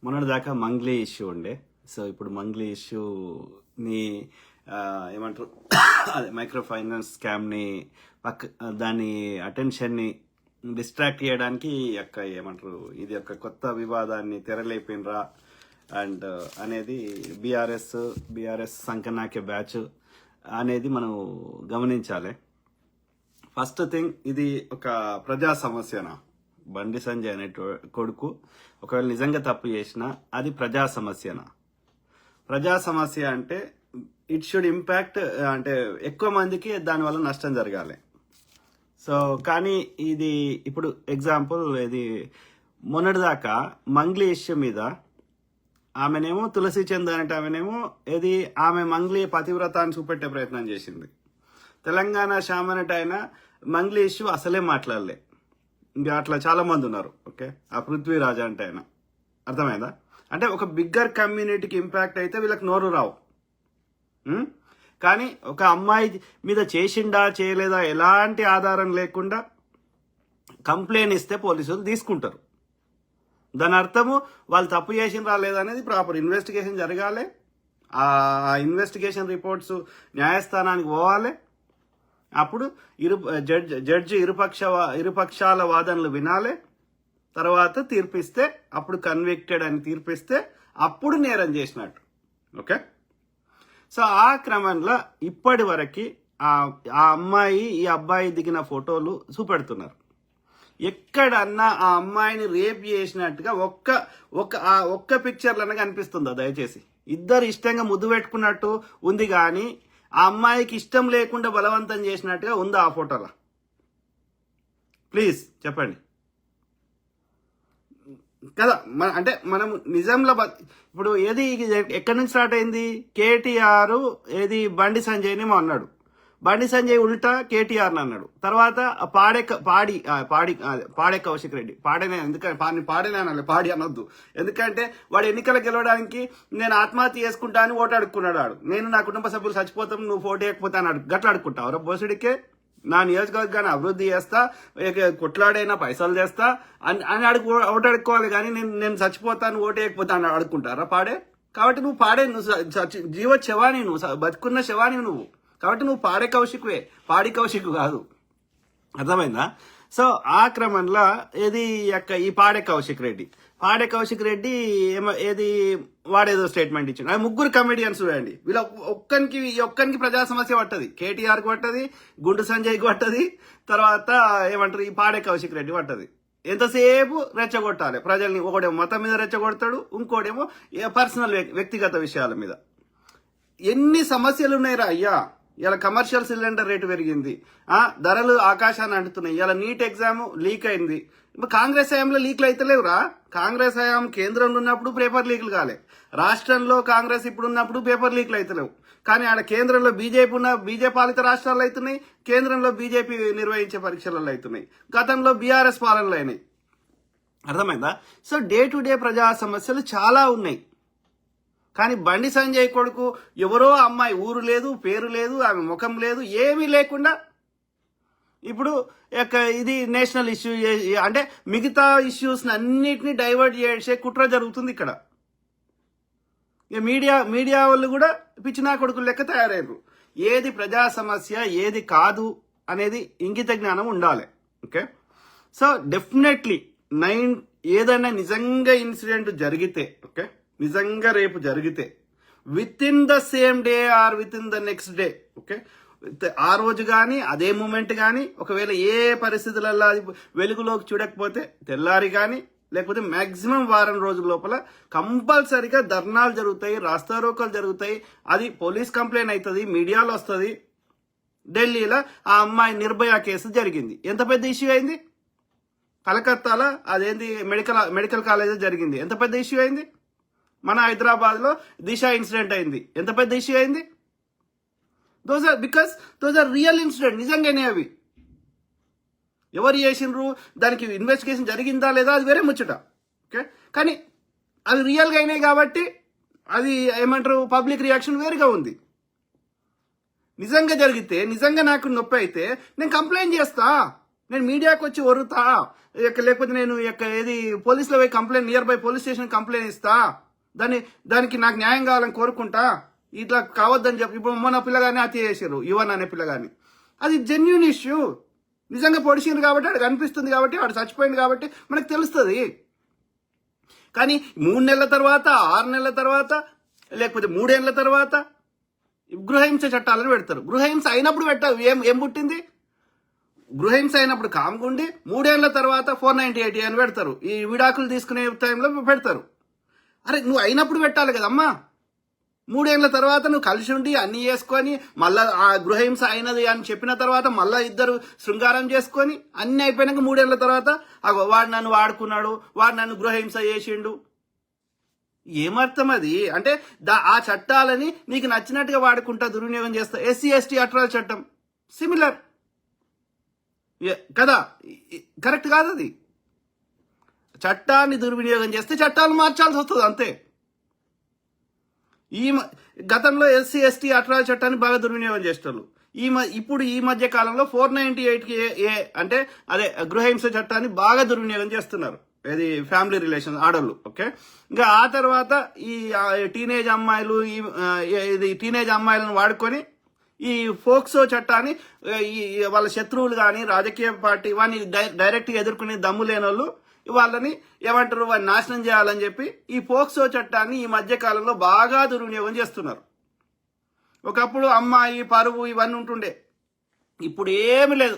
మొన్నటిదాకా మంగ్లీ ఇష్యూ ఉండే. సో ఇప్పుడు మంగ్లీ ఇష్యూని ఏమంటారు అదే మైక్రో ఫైనాన్స్ స్కామ్ని దాని అటెన్షన్ని డిస్ట్రాక్ట్ చేయడానికి ఏమంటారు ఇది ఒక కొత్త వివాదాన్ని తెరలేపినరా అండ్ అనేది బీఆర్ఎస్ సంకనాకే బ్యాచ్ అనేది మనం గమనించాలి. ఫస్ట్ థింగ్, ఇది ఒక ప్రజా సమస్యనా? బండి సంజయ్ అనే కొడుకు ఒకవేళ నిజంగా తప్పు చేసినా అది ప్రజా సమస్యనా? ప్రజా సమస్య అంటే ఇట్ షుడ్ ఇంపాక్ట్, అంటే ఎక్కువ మందికి దానివల్ల నష్టం జరగాలి. సో కానీ ఇది ఇప్పుడు ఎగ్జాంపుల్, ఇది మొన్నటిదాకా మంగ్లీ ఇష్యూ మీద ఆమెనేమో తులసి చంద్ అనేట ఆమె మంగ్లీ పతివ్రతాన్ని చూపెట్టే ప్రయత్నం చేసింది. తెలంగాణ శ్యామ్ అనేట ఆయన మంగ్లీ ఇష్యూ అసలే మాట్లాడలే. ఇంకా అట్లా చాలా మంది ఉన్నారు. ఓకే, ఆ పృథ్వీరాజ్ అంటే ఆయన, అర్థమైందా? అంటే ఒక బిగ్గర్ కమ్యూనిటీకి ఇంపాక్ట్ అయితే వీళ్ళకి నోరు రావు. కానీ ఒక అమ్మాయి మీద చేసిండా చేయలేదా ఎలాంటి ఆధారం లేకుండా కంప్లైంట్ ఇస్తే పోలీసులు తీసుకుంటారు. దాని అర్థము వాళ్ళు తప్పు చేసిండ్రా లేదా అనేది ప్రాపర్ ఇన్వెస్టిగేషన్ జరగాలి. ఆ ఇన్వెస్టిగేషన్ రిపోర్ట్స్ న్యాయస్థానానికి పోవాలి. అప్పుడు జడ్జి ఇరుపక్షాల వాదనలు వినాలి. తర్వాత తీర్పిస్తే, అప్పుడు కన్విక్టెడ్ అని తీర్పిస్తే అప్పుడు నేరం చేసినట్టు. ఓకే, సో ఆ క్రమంలో ఇప్పటి వరకు ఆ అమ్మాయి ఈ అబ్బాయి దిగిన ఫోటోలు చూపెడుతున్నారు. ఎక్కడన్నా ఆ అమ్మాయిని రేప్ చేసినట్టుగా ఒక్క పిక్చర్లన్నా కనిపిస్తుందా? దయచేసి ఇద్దరు ఇష్టంగా ముద్దు పెట్టుకున్నట్టు ఉంది, కానీ ఆ అమ్మాయికి ఇష్టం లేకుండా బలవంతం చేసినట్టుగా ఉందా ఆ ఫోటోలో? ప్లీజ్ చెప్పండి కదా. అంటే మనం నిజంలో ఇప్పుడు ఏది ఎక్కడి నుంచి స్టార్ట్ అయింది? కేటీఆర్ ఏది బండి సంజయ్ని అన్నాడు, బండి సంజయ్ ఉల్టా కేటీఆర్ని అన్నాడు. తర్వాత పాడే కౌశిక్ రెడ్డి, పాడేనే అనాలి, పాడి అనొద్దు. ఎందుకంటే వాడు ఎన్నికలు గెలవడానికి నేను ఆత్మహత్య చేసుకుంటా అని ఓటు అడుక్కున్నాడు. వాడు నేను నా కుటుంబ సభ్యులు చచ్చిపోతాం, నువ్వు ఓటు వేయకపోతా అని గట్లా అడుక్కుంటావు. బోసుడికే నా నియోజకవర్గాన్ని అభివృద్ధి చేస్తా, కొట్లాడైనా పైసలు చేస్తా అని ఓటు అడుక్కోవాలి. కానీ నేను చచ్చిపోతాను ఓటు వేయకపోతా అని అడుక్కుంటారా? పాడే కాబట్టి నువ్వు నువ్వు జీవ శవాని, నువ్వు బతుకున్న శవాని నువ్వు. కాబట్టి నువ్వు పాడి కౌశిక్ కాదు. అర్థమైందా? సో ఆ క్రమంలో ఈ పాడే కౌశిక్ రెడ్డి వాడేదో స్టేట్మెంట్ ఇచ్చిండు. అది ముగ్గురు కమెడియన్స్ చూడండి. వీళ్ళ ఒక్కరికి ప్రజా సమస్య పట్టది. కేటీఆర్కి పట్టది, గుండు సంజయ్కి పట్టది, తర్వాత ఏమంటారు ఈ పాడే కౌశిక్ రెడ్డి పట్టది. ఎంతసేపు రెచ్చగొట్టాలి ప్రజల్ని. ఒకడేమో మతం మీద రెచ్చగొడతాడు, ఇంకోటేమో పర్సనల్ వ్యక్తిగత విషయాల మీద. ఎన్ని సమస్యలు ఉన్నాయిరా అయ్యా. ఇలా కమర్షియల్ సిలిండర్ రేటు పెరిగింది, ధరలు ఆకాశాన్ని అంటున్నాయి. ఇలా నీట్ ఎగ్జామ్ లీక్ అయింది. కాంగ్రెస్ హయాంలో లీక్లు అయితే లేవురా. కాంగ్రెస్ హయాం కేంద్రంలో ఉన్నప్పుడు పేపర్ లీకులు కాలే, రాష్ట్రంలో కాంగ్రెస్ ఇప్పుడు ఉన్నప్పుడు పేపర్ లీక్లు అయితే లేవు. కానీ ఆడ కేంద్రంలో బీజేపీ పాలిత రాష్ట్రాల్లో అవుతున్నాయి, కేంద్రంలో బీజేపీ నిర్వహించే పరీక్షలలో అవుతున్నాయి, గతంలో బీఆర్ఎస్ పాలనలు అయినాయి. అర్థమైందా? సో డే టు డే ప్రజా సమస్యలు చాలా ఉన్నాయి. కానీ బండి సంజయ్ కొడుకు ఎవరో అమ్మాయి, ఊరు లేదు, పేరు లేదు, ఆమె ముఖం లేదు, ఏమీ లేకుండా ఇప్పుడు ఇది నేషనల్ ఇష్యూ అంటే మిగతా ఇష్యూస్ అన్నిటినీ డైవర్ట్ చేసే కుట్ర జరుగుతుంది ఇక్కడ. మీడియా వాళ్ళు కూడా పిచ్చినా కొడుకులు లెక్క తయారయ్యారు. ఏది ప్రజా సమస్య, ఏది కాదు అనేది ఇంగిత జ్ఞానం ఉండాలి. ఓకే, సో డెఫినెట్లీ ఏదైనా నిజంగా ఇన్సిడెంట్ జరిగితే, ఓకే, నిజంగా రేపు జరిగితే with in the same day or with in the next day, okay, ఆ రోజు కానీ అదే మూమెంట్ కానీ ఒకవేళ ఏ పరిస్థితులలో వెలుగులోకి చూడకపోతే తెల్లారి కానీ లేకపోతే మాక్సిమం వారం రోజుల లోపల కంపల్సరీగా ధర్నాలు జరుగుతాయి, రాస్తారోకలు జరుగుతాయి. అది పోలీస్ కంప్లైంట్ అవుతుంది, మీడియాలో వస్తుంది. ఢిల్లీలో ఆ అమ్మాయి నిర్భయ కేసు జరిగింది, ఎంత పెద్ద ఇష్యూ అయింది. కలకత్తాలో అదేంది మెడికల్ కాలేజ్ జరిగింది, ఎంత పెద్ద ఇష్యూ అయింది. మన హైదరాబాద్లో దిశ ఇన్సిడెంట్ అయింది, ఎంత పెద్ద ఇష్యూ అయింది. దోస్ ఆర్ రియల్ ఇన్సిడెంట్, నిజంగానే అవి. ఎవరు చేసిండ్రు, దానికి ఇన్వెస్టిగేషన్ జరిగిందా లేదా అది వేరే ముచ్చట. ఓకే, కానీ అవి రియల్గా అయినాయి కాబట్టి అది ఏమంటారు పబ్లిక్ రియాక్షన్ వేరుగా ఉంది. నిజంగా జరిగితే, నిజంగా నాకు నొప్పి అయితే నేను కంప్లైంట్ చేస్తా. నేను మీడియాకి వచ్చి వరుతా, లేకపోతే నేను ఏది పోలీసులో పోయి complaint, near by police station complaint ఇస్తా, దానికి నాకు న్యాయం కావాలని కోరుకుంటా, ఇట్లా కావద్దని చెప్పి. ఇప్పుడు మొన్న పిల్లగాని హత్య చేశారు, యువన్ అనే పిల్లగాని. అది జెన్యూన్ ఇష్యూ, నిజంగా పొడిచింది కాబట్టి వాడికి అనిపిస్తుంది, కాబట్టి వాడు చచ్చిపోయింది కాబట్టి మనకు తెలుస్తుంది. కానీ 3 నెలల తర్వాత, 6 నెలల తర్వాత, లేకపోతే 3 ఏళ్ల తర్వాత గృహహింస చట్టాలను పెడతారు. గృహహింస అయినప్పుడు ఏం పుట్టింది? గృహహింస అయినప్పుడు కామగుండి 3 ఏళ్ల తర్వాత 498 అని పెడతారు. ఈ విడాకులు తీసుకునే టైంలో పెడతారు. అరే నువ్వు అయినప్పుడు పెట్టాలి కదమ్మా. 3 ఏళ్ల తర్వాత నువ్వు కలిసి ఉండి అన్ని చేసుకొని మళ్ళా ఆ గృహహింస అయినది అని చెప్పిన తర్వాత మళ్ళా ఇద్దరు శృంగారం చేసుకొని అన్ని అయిపోయినాక 3 ఏళ్ల తర్వాత వాడు నన్ను వాడుకున్నాడు, వాడు నన్ను గృహహింస చేసిండు. ఏమర్థం అది? అంటే ఆ చట్టాలని నీకు నచ్చినట్టుగా వాడుకుంటా దుర్వినియోగం చేస్తా. ఎస్సీ ఎస్టీ అట్రాల్ చట్టం సిమిలర్ కదా, కరెక్ట్ కాదు అది. చట్టాన్ని దుర్వినియోగం చేస్తే చట్టాలు మార్చాల్సి వస్తుంది అంతే. గతంలో ఎస్సీ ఎస్టీ అట్రాల్ చట్టాన్ని బాగా దుర్వినియోగం చేస్తారు. ఇప్పుడు ఈ మధ్య కాలంలో 498 ఏ అంటే అదే గృహహింస చట్టాన్ని బాగా దుర్వినియోగం చేస్తున్నారు. ఇది ఫ్యామిలీ రిలేషన్ ఆడోళ్ళు. ఓకే, ఇంకా ఆ తర్వాత ఈ టీనేజ్ అమ్మాయిలను వాడుకొని ఈ ఫోక్సో చట్టాన్ని వాళ్ళ శత్రువులు కానీ రాజకీయ పార్టీ వాడిని డైరెక్ట్గా ఎదుర్కొనే దమ్ము లేని వాళ్ళు వాళ్ళని ఏమంటారు, వాడిని నాశనం చేయాలని చెప్పి ఈ పోక్సో చట్టాన్ని ఈ మధ్య కాలంలో బాగా దుర్వినియోగం చేస్తున్నారు. ఒకప్పుడు అమ్మాయి పరువు ఇవన్నీ ఉంటుండే, ఇప్పుడు ఏమి లేదు.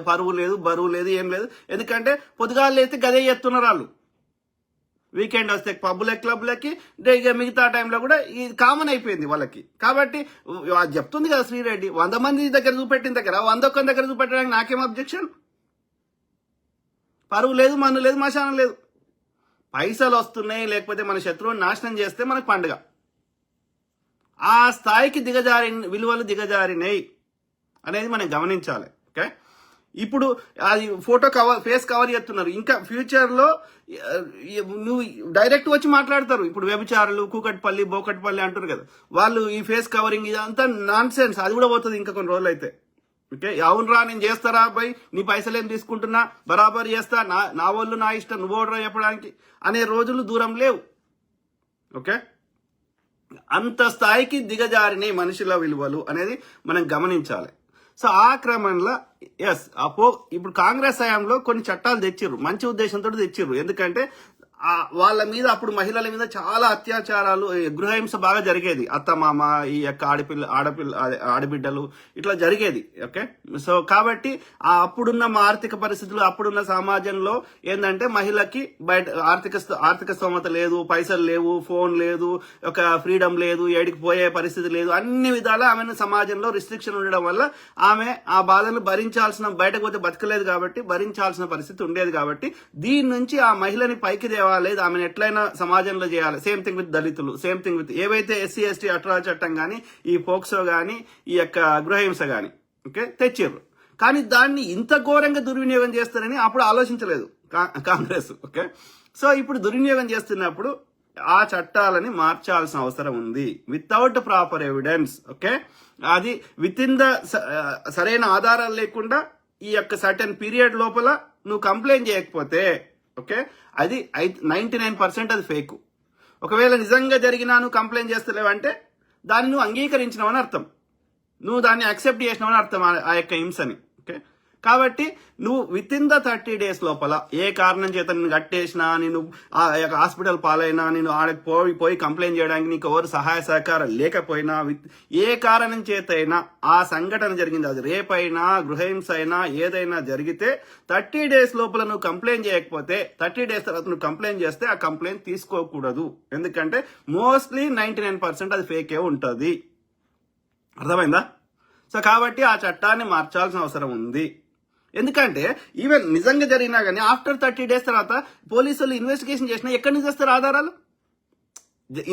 పరువు లేదు, బరువు లేదు, ఏం లేదు. ఎందుకంటే పొద్దుగాలు లేస్తే గదే చేస్తున్నారు వాళ్ళు. వీకెండ్ వస్తే పబ్బులకి క్లబ్లకి, మిగతా టైంలో కూడా ఇది కామన్ అయిపోయింది వాళ్ళకి. కాబట్టి చెప్తుంది కదా శ్రీరెడ్డి, 100 మంది దగ్గర చూపెట్టిన దగ్గర 101 దగ్గర చూపెట్టడానికి నాకేం అబ్జెక్షన్? పరువు లేదు, మన్ను లేదు, మశానం లేదు. పైసలు వస్తున్నాయి, లేకపోతే మన శత్రువుని నాశనం చేస్తే మనకు పండుగ. ఆ స్థాయికి విలువలు దిగజారినాయి అనేది మనం గమనించాలి. ఓకే, ఇప్పుడు అది ఫేస్ కవర్ చేస్తున్నారు. ఇంకా ఫ్యూచర్లో నువ్వు డైరెక్ట్ వచ్చి మాట్లాడతారు. ఇప్పుడు వ్యభిచారులు కూకట్పల్లి బోకట్పల్లి అంటారు కదా, వాళ్ళు ఈ ఫేస్ కవరింగ్ ఇదంతా నాన్ సెన్స్. అది కూడా పోతుంది ఇంకా కొన్ని రోజులు అయితే. ఓకే, అవునరా నేను చేస్తారా బై, నీ పైసలు ఏం తీసుకుంటున్నా, బరాబర్ చేస్తా, నా వాళ్ళు నా ఇష్టం, నువ్వు ఓడరా చెప్పడానికి అనే రోజులు దూరం లేవు. ఓకే, అంత స్థాయికి దిగజారినాయి మనుషుల విలువలు అనేది మనం గమనించాలి. సో ఆ క్రమంలో ఇప్పుడు కాంగ్రెస్ హయాంలో కొన్ని చట్టాలు తెచ్చిర్రు, మంచి ఉద్దేశంతో తెచ్చిర్రు. ఎందుకంటే వాళ్ళ మీద అప్పుడు మహిళల మీద చాలా అత్యాచారాలు, గృహహింస బాగా జరిగేది. అత్తమామ, ఈ యొక్క ఆడబిడ్డలు ఇట్లా జరిగేది. ఓకే, సో కాబట్టి అప్పుడున్న ఆర్థిక పరిస్థితులు, అప్పుడున్న సమాజంలో ఏంటంటే మహిళకి బయట ఆర్థిక స్తోమత లేదు, పైసలు లేవు, ఫోన్ లేదు, ఒక ఫ్రీడమ్ లేదు, ఏడికి పోయే పరిస్థితి లేదు. అన్ని విధాలా ఆమెను సమాజంలో రిస్ట్రిక్షన్ ఉండడం వల్ల ఆమె ఆ బాధను బయటకు పోతే బతకలేదు కాబట్టి భరించాల్సిన పరిస్థితి ఉండేది. కాబట్టి దీని నుంచి ఆ మహిళని పైకి తేవాలి, ఆమెను ఎట్లయినా సమాజంలో చేయాలి. సేమ్ థింగ్ విత్ దళితులు, సేమ్ థింగ్ విత్ ఏవైతే ఎస్సీ ఎస్టీ అట్రాల్ చట్టం కానీ, ఈ పోక్సో కానీ, ఈ యొక్క గృహహింస కానీ ఓకే తెచ్చారు. కానీ దాన్ని ఇంత ఘోరంగా దుర్వినియోగం చేస్తారని అప్పుడు ఆలోచించలేదు కాంగ్రెస్. ఓకే, సో ఇప్పుడు దుర్వినియోగం చేస్తున్నప్పుడు ఆ చట్టాలని మార్చాల్సిన అవసరం ఉంది వితౌట్ ప్రాపర్ ఎవిడెన్స్. ఓకే, అది విత్ ఇన్ ద సరైన ఆధారాలు లేకుండా ఈ యొక్క సర్టెన్ పీరియడ్ లోపల నువ్వు కంప్లైంట్ చేయకపోతే ఓకే, అది 99% అది ఫేక్. ఒకవేళ నిజంగా జరిగినా నువ్వు కంప్లైంట్ చేస్తలేవంటే దాన్ని నువ్వు అంగీకరించినవని అర్థం, నువ్వు దాన్ని యాక్సెప్ట్ చేసినవని అర్థం ఆ యొక్క హింసని. ఓకే, కాబట్టి నువ్వు విత్ ఇన్ ద 30 days లోపల ఏ కారణం చేత నేను కట్టేసినా, నేను ఆ యొక్క హాస్పిటల్ పాలైనా, నేను ఆడకి పోయి కంప్లైంట్ చేయడానికి నీకు ఎవరు సహాయ సహకారం లేకపోయినా, ఏ కారణం చేత అయినా ఆ సంఘటన జరిగింది, అది రేప్ అయినా గృహహింస అయినా ఏదైనా జరిగితే 30 days లోపల నువ్వు కంప్లైంట్ చేయకపోతే 30 days తర్వాత నువ్వు కంప్లైంట్ చేస్తే ఆ కంప్లైంట్ తీసుకోకూడదు. ఎందుకంటే మోస్ట్లీ 99% అది ఫేకే ఉంటుంది. అర్థమైందా? సో కాబట్టి ఆ చట్టాన్ని మార్చాల్సిన అవసరం ఉంది. ఎందుకంటే ఈవెన్ నిజంగా జరిగినా కానీ ఆఫ్టర్ 30 days తర్వాత పోలీసులు ఇన్వెస్టిగేషన్ చేసినా ఎక్కడి నుంచి వస్తారు ఆధారాలు?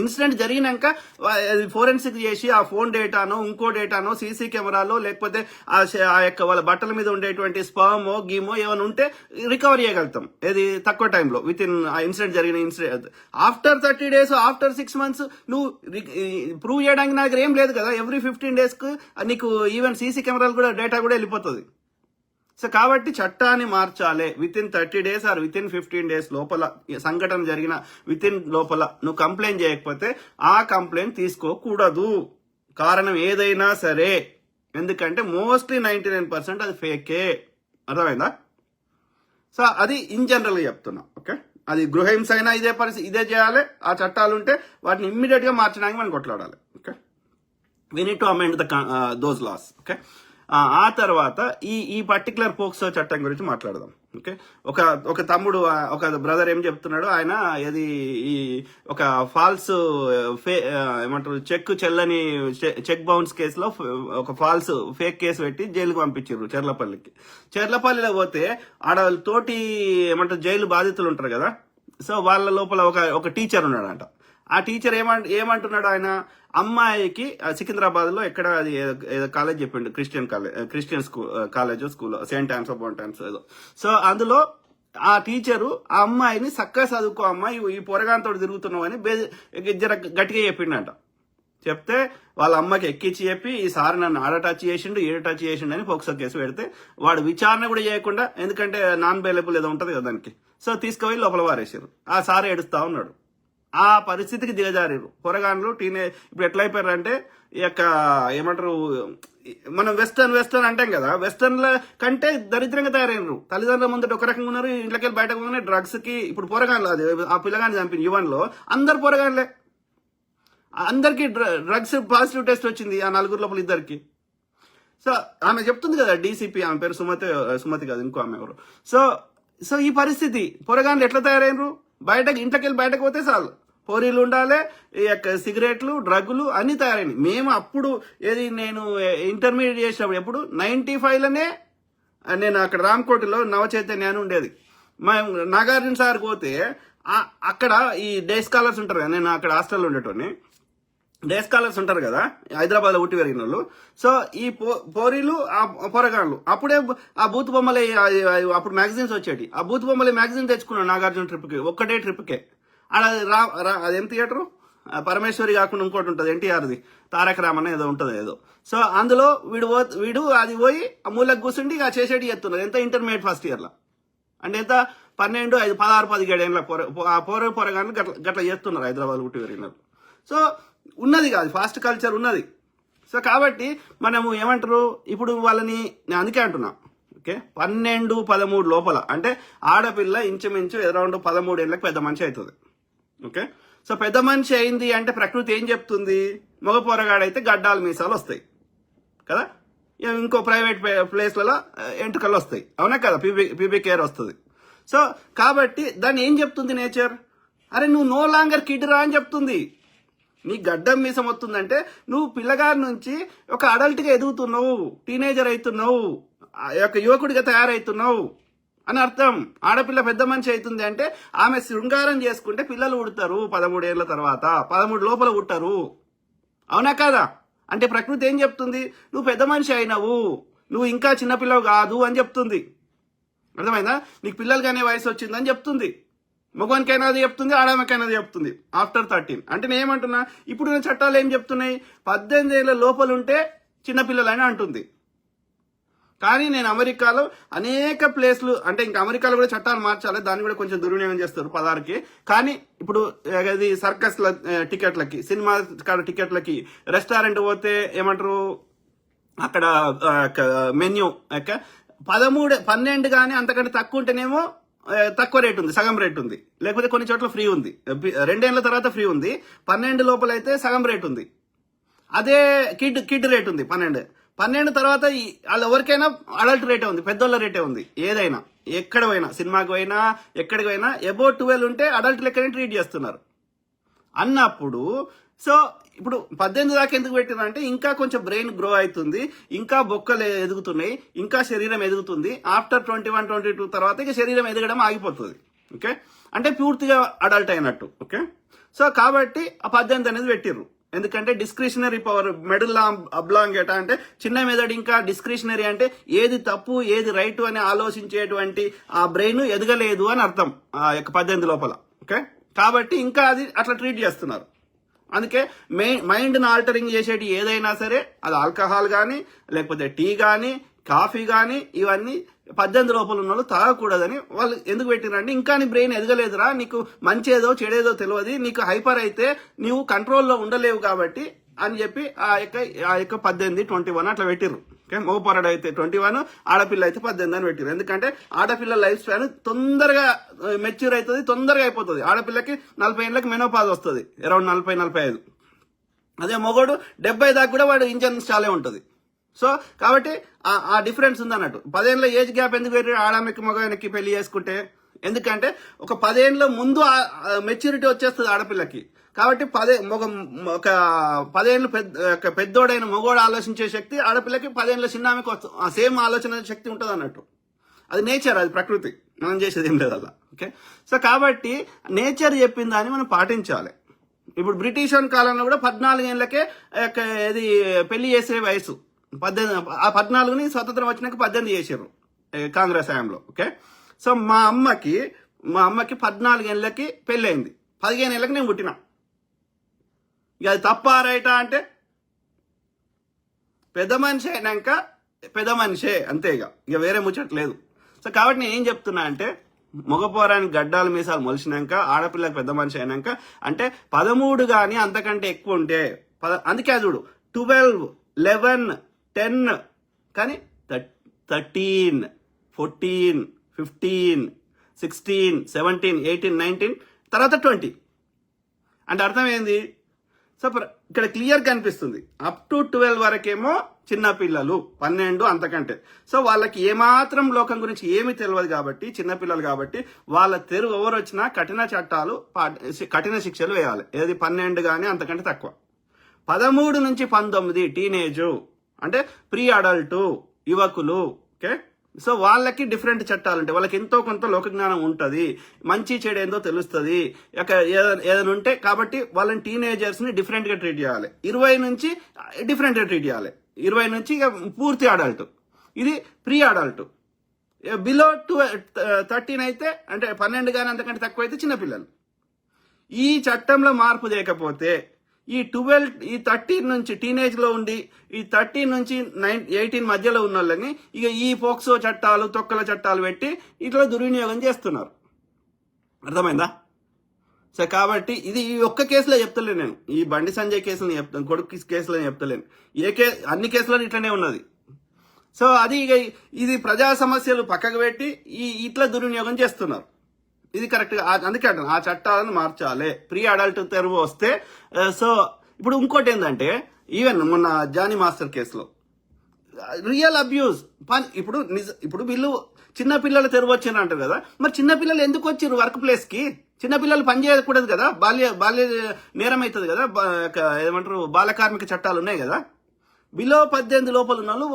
ఇన్సిడెంట్ జరిగినాక ఫోరెన్సిక్ చేసి ఆ ఫోన్ డేటానో ఇంకో డేటానో సీసీ కెమెరాలో లేకపోతే ఆ యొక్క వాళ్ళ బట్టల మీద ఉండేటువంటి స్పర్మో గీమో ఏమైనా ఉంటే రికవర్ చేయగలుగుతాం. ఇది తక్కువ టైంలో విత్ ఇన్ ఆ ఇన్సిడెంట్ జరిగిన incident. After 30 days, after 6 months నువ్వు ప్రూవ్ చేయడానికి నా దగ్గర ఏం లేదు కదా. ఎవ్రీ 15 days నీకు ఈవెన్ సీసీ కెమెరాలు కూడా డేటా కూడా వెళ్ళిపోతుంది. సో కాబట్టి చట్టాన్ని మార్చాలి. Within 30 days or within 15 days లోపల సంఘటన జరిగిన లోపల నువ్వు కంప్లైంట్ చేయకపోతే ఆ కంప్లైంట్ తీసుకోకూడదు, కారణం ఏదైనా సరే. ఎందుకంటే మోస్ట్లీ 99% అది ఫేకే. అర్థమైందా? సో అది ఇన్ జనరల్గా చెప్తున్నా. ఓకే, అది గృహహింస అయినా ఇదే పరిస్థితి, ఇదే చేయాలి. ఆ చట్టాలు ఉంటే వాటిని ఇమ్మీడియట్గా మార్చడానికి మనం కొట్లాడాలి. Okay, we need to amend those laws. Okay, ఆ తర్వాత ఈ పర్టికులర్ పోక్సో చట్టం గురించి మాట్లాడదాం. ఓకే, ఒక తమ్ముడు, ఒక బ్రదర్ ఏం చెప్తున్నాడు, ఆయన ఏది ఈ ఒక ఫాల్స్ ఏమంటారు చెక్ చెల్లని చెక్ బౌన్స్ కేసులో ఒక ఫాల్స్ ఫేక్ కేసు పెట్టి జైలుకి పంపించారు చెర్లపల్లిలో పోతే ఆడ తోటి ఏమంటారు జైలు బాధితులు ఉంటారు కదా. సో వాళ్ళ లోపల ఒక టీచర్ ఉన్నాడంట. ఆ టీచర్ ఏమంటున్నాడు, ఆయన అమ్మాయికి సికింద్రాబాద్ లో ఎక్కడ అది ఏదో కాలేజ్ చెప్పిండు, Christian school saint Ann's of బౌంటాన్స్ ఏదో. సో అందులో ఆ టీచరు ఆ అమ్మాయిని చక్కగా చదువుకో అమ్మాయి, ఈ పొరగాంతో తిరుగుతున్నావు అని జర గట్టిగా చెప్పిండంట. చెప్తే వాళ్ళ అమ్మకి ఎక్కించి చెప్పి ఈసారి నన్ను ఆడ టచ్ చేసిండు ఈడ టచ్ చేసిండు అని పోక్సో కేసు పెడితే వాడు విచారణ కూడా చేయకుండా, ఎందుకంటే నాన్ బెయిలబుల్ ఏదో ఉంటది కదా దానికి, సో తీసుకుపోయి లోపల వారేసారు. ఆ సార్ ఏడుస్తా ఉన్నాడు. ఆ పరిస్థితికి దిగజారు పొరగాన్లు. ఇప్పుడు ఎట్లయిపోయారు అంటే ఈ యొక్క ఏమంటారు, మనం వెస్టర్న్ అంటాం కదా, వెస్టర్న్ల కంటే దరిద్రంగా తయారైనరు. తల్లిదండ్రుల ముందట ఒక రకంగా ఉన్నారు, ఇంట్లోకి బయటకు పోగానే డ్రగ్స్ కి. ఇప్పుడు పొరగాన్లు, అది ఆ పిల్లగాని చంపిన యువన్లో అందరు పొరగాన్లే, అందరికి డ్రగ్స్ పాజిటివ్ టెస్ట్ వచ్చింది ఆ 4 లోపల 2. సో ఆమె చెప్తుంది కదా, డీసీపీ, ఆమె పేరు సుమతి కాదు, ఇంకో ఆమె ఎవరు. సో ఈ పరిస్థితి పొరగాన్లు ఎట్లా తయారైనరు, ఇంట్లోకి వెళ్ళి బయటకు పోతే చాలు పోరీలు ఉండాలి, ఈ యొక్క సిగరెట్లు డ్రగ్గులు అన్ని తయారైనాయి. మేము అప్పుడు నేను ఇంటర్మీడియట్ చేసినప్పుడు ఎప్పుడు 95లోనే నేను అక్కడ రామకోటిలో నవచైతన్య అని ఉండేది. నాగార్జున సార్ పోతే అక్కడ ఈ డే స్కాలర్స్ ఉంటారు కదా, నేను అక్కడ హాస్టల్లో ఉండేటోని. డే స్కాలర్స్ ఉంటారు కదా హైదరాబాద్ లో ఉట్టి పెరిగిన వాళ్ళు. సో ఈ పోరీలు పొరగాళ్ళు అప్పుడే ఆ బూత్ బొమ్మలే, అప్పుడు మ్యాగజైన్స్ వచ్చేటి, ఆ బూత్ బొమ్మలే మ్యాగజైన్ తెచ్చుకున్నాను నాగార్జున ట్రిప్కి, ఒక్కటే ట్రిప్కే. అదేం థియేటరు, పరమేశ్వరి కాకుండా ఇంకోటి ఉంటుంది ఎన్టీఆర్ది, తారక రామన్ ఏదో ఉంటుంది ఏదో. సో అందులో వీడు అది పోయి ఆ మూలకు కూర్చుండి ఇక చేసేటి చేస్తున్నారు. ఎంత ఇంటర్మీడియట్ ఫస్ట్ ఇయర్లో అంటే ఎంత 12, 5, 16, 17 ఏళ్ళ పొరగాళ్ళు గట్ల చేస్తున్నారు హైదరాబాద్ ఉట్టి పెరిగినారు. సో ఉన్నది కాదు, ఫాస్ట్ కల్చర్ ఉన్నది. సో కాబట్టి మనము ఏమంటారు, ఇప్పుడు వాళ్ళని నేను అందుకే అంటున్నా. ఓకే, 12, 13 లోపల అంటే ఆడపిల్ల ఇంచుమించు అరౌండ్ 13 ఏళ్ళకి పెద్ద మనిషి అవుతుంది. ఓకే, సో పెద్ద మనిషి అయింది అంటే ప్రకృతి ఏం చెప్తుంది, మగ పొరగాడైతే గడ్డాలు మీసాలు వస్తాయి కదా, ఇంకో ప్రైవేట్ ప్లేస్లలో ఎంటుకలు వస్తాయి, అవునా కదా, పీబీ కేర్ వస్తుంది. సో కాబట్టి దాన్ని ఏం చెప్తుంది నేచర్, అరే నువ్వు నో లాంగర్ కిడ్ రా అని చెప్తుంది. నీ గడ్డం మీసం వస్తుందంటే నువ్వు పిల్లగారి నుంచి ఒక అడల్ట్గా ఎదుగుతున్నావు, టీనేజర్ అవుతున్నావు, ఒక యువకుడిగా తయారవుతున్నావు అని అర్థం. ఆడపిల్ల పెద్ద మనిషి అవుతుంది అంటే ఆమె శృంగారం చేసుకుంటే పిల్లలు పుడతారు 13 ఏళ్ల తర్వాత, 13 లోపల పుట్టారు, అవునా కాదా? అంటే ప్రకృతి ఏం చెప్తుంది, నువ్వు పెద్ద మనిషి అయినావు, నువ్వు ఇంకా చిన్నపిల్లవు కాదు అని చెప్తుంది. అర్థమైందా? నీకు పిల్లలు కానీ వయసు వచ్చిందని చెప్తుంది. మగవానికైనా అది చెప్తుంది, ఆడమకైనా అది చెప్తుంది ఆఫ్టర్ 13. అంటే నేను ఏమంటున్నా, ఇప్పుడున్న చట్టాలు ఏం చెప్తున్నాయి, 18 ఏళ్ళ లోపల ఉంటే చిన్నపిల్లలని అంటుంది. కానీ నేను అమెరికాలో అనేక ప్లేస్లు, అంటే ఇంకా అమెరికాలో కూడా చట్టాలు మార్చాలి, దాన్ని కూడా కొంచెం దుర్వినియోగం చేస్తారు 16కి. కానీ ఇప్పుడు అది సర్కస్ల టికెట్లకి, సినిమా టికెట్లకి, రెస్టారెంట్ పోతే ఏమంటారు అక్కడ మెన్యూ 13, 12 కానీ అంతకంటే తక్కువ ఉంటేనేమో తక్కువ రేట్ ఉంది, సగం రేట్ ఉంది, లేకపోతే కొన్ని చోట్ల ఫ్రీ ఉంది. 2 ఏళ్ల తర్వాత ఫ్రీ ఉంది, 12 లోపల అయితే సగం రేట్ ఉంది. అదే కిడ్ రేట్ ఉంది 12 తర్వాత వాళ్ళు ఎవరికైనా అడల్ట్ రేటే ఉంది, పెద్దోళ్ళ రేటే ఉంది. ఏదైనా ఎక్కడ పోయినా, సినిమాకి పోయినా ఎక్కడికి పోయినా అబౌట్ 12 ఉంటే అడల్ట్ లెక్కనే ట్రీట్ చేస్తున్నారు అన్నప్పుడు. సో ఇప్పుడు 18 దాకా ఎందుకు పెట్టినారంటే ఇంకా కొంచెం బ్రెయిన్ గ్రో అవుతుంది, ఇంకా బొక్కలు ఎదుగుతున్నాయి, ఇంకా శరీరం ఎదుగుతుంది. ఆఫ్టర్ 21, 22 తర్వాత ఇక శరీరం ఎదగడం ఆగిపోతుంది. ఓకే, అంటే పూర్తిగా అడల్ట్ అయినట్టు. ఓకే, సో కాబట్టి ఆ 18 అనేది పెట్టిర్రు. ఎందుకంటే డిస్క్రిషనరీ పవర్, మెడుల్లా అబ్లాంగేటా అంటే చిన్న మెదడు, ఇంకా డిస్క్రిషనరీ అంటే ఏది తప్పు ఏది రైట్ అని ఆలోచించేటువంటి ఆ బ్రెయిన్ ఎదగలేదు అని అర్థం ఆ యొక్క 18 లోపల. ఓకే, కాబట్టి ఇంకా అది అట్లా ట్రీట్ చేస్తున్నారు. అందుకే మైండ్ని ఆల్టరింగ్ చేసేటి ఏదైనా సరే, అది ఆల్కహాల్ కానీ లేకపోతే టీ కానీ కాఫీ కానీ ఇవన్నీ 18 లోపల ఉన్న వాళ్ళు తాగకూడదని వాళ్ళు ఎందుకు పెట్టినారంటే, ఇంకా నీ బ్రెయిన్ ఎదగలేదురా, నీకు మంచేదో చెడేదో తెలియదు, నీకు హైపర్ అయితే నీవు కంట్రోల్లో ఉండలేవు కాబట్టి అని చెప్పి ఆ యొక్క 18, 21 అట్లా పెట్టిర్రు. ఓకే, మగపోరాడు అయితే 21, ఆడపిల్ల అయితే 18 అని పెట్టిరు. ఎందుకంటే ఆడపిల్ల లైఫ్ స్పాన్ తొందరగా మెచ్యూర్ అవుతుంది, తొందరగా అయిపోతుంది. ఆడపిల్లకి 40 ఏళ్ళకి మెనోపాజ్ వస్తుంది, అరౌండ్ 40-45. అదే మొగోడు 70 దాకా కూడా వాడు ఇంజన్ చాలే ఉంటుంది. సో కాబట్టి ఆ డిఫరెన్స్ ఉంది అన్నట్టు. 10 ఏళ్ళ ఏజ్ గ్యాప్ ఎందుకు పెరిగి ఆడమ్మకి మగవానికి పెళ్లి చేసుకుంటే, ఎందుకంటే ఒక 10 ఏళ్ళ ముందు మెచ్యూరిటీ వచ్చేస్తుంది ఆడపిల్లకి. కాబట్టి ఒక 10 ఏళ్ళు పెద్దోడైన మగోడు ఆలోచించే శక్తి ఆడపిల్లకి 10 ఏళ్ళ చిన్న ఆమెకు సేమ్ ఆలోచన శక్తి ఉంటుంది అన్నట్టు. అది నేచర్, అది ప్రకృతి, మనం చేసేది ఏం లేదు అలా. ఓకే, సో కాబట్టి నేచర్ చెప్పిన దాన్ని మనం పాటించాలి. ఇప్పుడు బ్రిటిష్ కాలంలో కూడా 14 ఏళ్ళకే ఇది పెళ్లి చేసే వయసు 18. ఆ 14ని స్వతంత్రం వచ్చినాక 18 చేసారు కాంగ్రెస్ హయాంలో. ఓకే, సో మా అమ్మకి 14 ఏళ్ళకి పెళ్లి అయింది, 15 ఏళ్ళకి నేను పుట్టినా. ఇక అది తప్ప రైటా అంటే, పెద్ద మనిషి అయినాక పెద్ద మనిషే, అంతే. ఇక వేరే ముచ్చట్లేదు. సో కాబట్టి నేను ఏం చెప్తున్నా అంటే, మగపోరానికి గడ్డాలు మీసాలు మొలిచినాక, ఆడపిల్లకి పెద్ద మనిషి అయినాక అంటే 13 కానీ అంతకంటే ఎక్కువ ఉంటే, అందుకే చూడు 12, 11, 10 కానీ 13, 14, 15, 16, 17, 18, 19 తర్వాత 20 అంటే అర్థం ఏంది? సో ఇక్కడ క్లియర్ కనిపిస్తుంది. అప్ టు 12 వరకేమో చిన్నపిల్లలు, 12 అంతకంటే. సో వాళ్ళకి ఏమాత్రం లోకం గురించి ఏమీ తెలియదు కాబట్టి, చిన్నపిల్లలు కాబట్టి వాళ్ళ తెరువు ఎవరు వచ్చినా కఠిన శిక్షలు వేయాలి. ఏది 12 కానీ అంతకంటే తక్కువ. 13 నుంచి 19 టీనేజ్ అంటే ప్రీ అడల్ట్ యువకులు. ఓకే, సో వాళ్ళకి డిఫరెంట్ చట్టాలు ఉంటాయి. వాళ్ళకి ఎంతో కొంత లోక జ్ఞానం ఉంటుంది, మంచి చెడు ఏందో తెలుస్తుంది, ఏదైనా ఉంటే. కాబట్టి వాళ్ళని టీనేజర్స్ని డిఫరెంట్గా ట్రీట్ చేయాలి. 20 నుంచి డిఫరెంట్గా ట్రీట్ చేయాలి. 20 నుంచి ఇక పూర్తి అడల్ట్, ఇది ప్రీ అడల్ట్. బిలో 13 అయితే అంటే 12 కానీ అంతకంటే తక్కువ అయితే చిన్నపిల్లలు. ఈ చట్టంలో మార్పు చేయకపోతే ఈ 13 నుంచి టీనేజ్లో ఉండి ఈ 13 నుంచి 18 మధ్యలో ఉన్న వాళ్ళని ఇక ఈ పోక్సో చట్టాలు, తొక్కల చట్టాలు పెట్టి ఇట్లా దుర్వినియోగం చేస్తున్నారు. అర్థమైందా? సో కాబట్టి ఇది ఈ ఒక్క కేసులో చెప్తలేను నేను, ఈ బండి సంజయ్ కేసులని చెప్తాను, కొడుకు కేసులని చెప్తలేను. అన్ని కేసులను ఇట్లనే ఉన్నది. సో అది ఇక ఇది ప్రజా సమస్యలు పక్కకు పెట్టి ఇట్లా దుర్వినియోగం చేస్తున్నారు. ఇది కరెక్ట్గా, అందుకే అంటాను ఆ చట్టాలను మార్చాలి. ప్రీ అడల్ట్ తెరువు వస్తే. సో ఇప్పుడు ఇంకోటి ఏంటంటే, ఈవెన్ మొన్న జానీ మాస్టర్ కేసులో రియల్ అబ్యూజ్ ఇప్పుడు వీళ్ళు చిన్నపిల్లలు తెరువు వచ్చిన అంటారు కదా, మరి చిన్నపిల్లలు ఎందుకు వచ్చారు వర్క్ ప్లేస్కి? చిన్నపిల్లలు పని చేయకూడదు కదా, బాల్య నేరం అవుతుంది కదా, ఏమంటారు బాల కార్మిక చట్టాలు ఉన్నాయి కదా. బిలో 18 లోపల ఉన్న వాళ్ళు